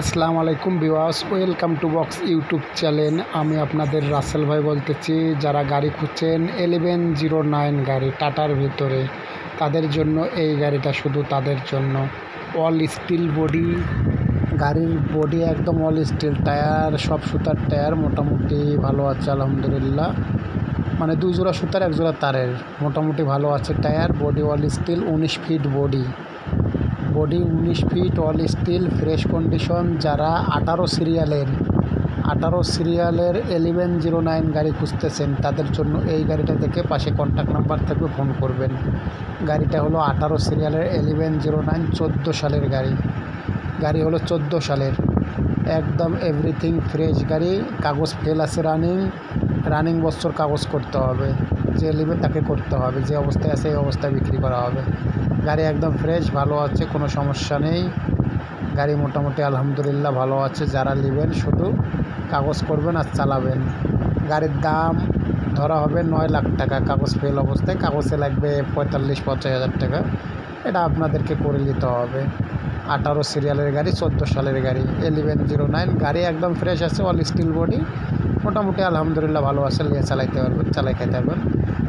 আসসালামু আলাইকুম viewers, welcome to box YouTube channel. আমি আপনাদের রাসেল ভাই বলতেছি। যারা গাড়ি খুঁজছেন 1109 গাড়ি টাটার ভিতরে, তাদের জন্য এই গাড়িটা শুধু তাদের জন্য। অল স্টিল বডি, গাড়ির বডি একদম অল স্টিল, টায়ার সব সুতার টায়ার, মোটামুটি ভালো আছে আলহামদুলিল্লাহ। মানে 2 জোড়া সুতার 1 জোড়া তারের, মোটামুটি ভালো আছে tyre. Body all steel, 19 feet body, 19 feet all steel, fresh condition. যারা 18 সিরিয়ালের 1109 গাড়ি খুঁজতেছেন, তাদের জন্য এই গাড়িটা দেখে পাশে কন্ট্যাক্ট নাম্বার থাকবে, ফোন করবেন। গাড়িটা হলো 18 সিরিয়ালের 1109, 14 সালের গাড়ি হলো 14 সালের, একদম এভরিথিং ফ্রেশ গাড়ি। কাগজ ফেল আছে, রানিং বছর কাগজ করতে হবে, যে নেবে তাকে করতে হবে, যে অবস্থায় আছে এই অবস্থায় বিক্রি করা হবে। গাড়ি একদম ফ্রেশ, ভালো আছে, কোনো সমস্যা নেই। গাড়ি মোটামুটি আলহামদুলিল্লাহ ভালো আছে। যারা নেবেন শুধু কাগজ করবেন আর চালাবেন। গাড়ির দাম ধরা হবে 9 লাখ টাকা, কাগজ ফেল অবস্থায়। কাগজে লাগবে 45-50 হাজার টাকা, এটা আপনাদেরকে করে নিতে হবে। 18 সিরিয়ালের গাড়ি, 14 সালের গাড়ি, 1109 গাড়ি, একদম ফ্রেশ আছে, অল স্টিল বডি, মোটামুটি আলহামদুলিল্লাহ ভালো আছে। নিয়ে চালাইতে পারবেন, চালাই খেতে পারবেন।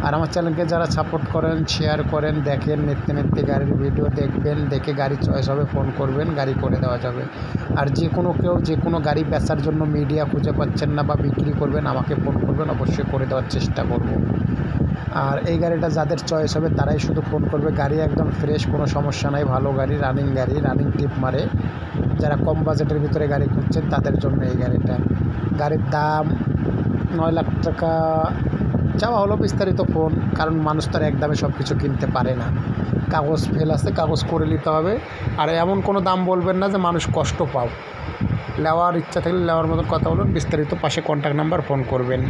আর আমার চ্যানেলকে যারা সাপোর্ট করেন, শেয়ার করেন, দেখেন, নিত্য গাড়ির ভিডিও দেখবেন, দেখে গাড়ি চয়েস হবে ফোন করবেন, গাড়ি করে দেওয়া যাবে। আর কেউ যে কোনো গাড়ি বেচার জন্য মিডিয়া খুঁজে পাচ্ছেন না বা বিক্রি করবেন, আমাকে ফোন করবেন, অবশ্যই করে দেওয়ার চেষ্টা করব। আর এই গাড়িটা যাদের চয়েস হবে তারাই শুধু ফোন করবে। গাড়ি একদম ফ্রেশ, কোনো সমস্যা নাই, ভালো গাড়ি, রানিং ট্রিপ মারে। যারা কম বাজেটের ভিতরে গাড়ি খুঁজছেন তাদের জন্য এই গাড়িটা। গাড়ির দাম 9 লাখ টাকা চাওয়া হলো। বিস্তারিত ফোন, কারণ মানুষ তার একদমে সব কিছু কিনতে পারে না। কাগজ ফেল আছে, কাগজ করে নিতে হবে। আর এমন কোনো দাম বলবেন না যে মানুষ কষ্ট পাও। নেওয়ার ইচ্ছা থাকলে নেওয়ার মতন কথা বলুন। বিস্তারিত পাশে কন্ট্যাক্ট নাম্বার, ফোন করবেন।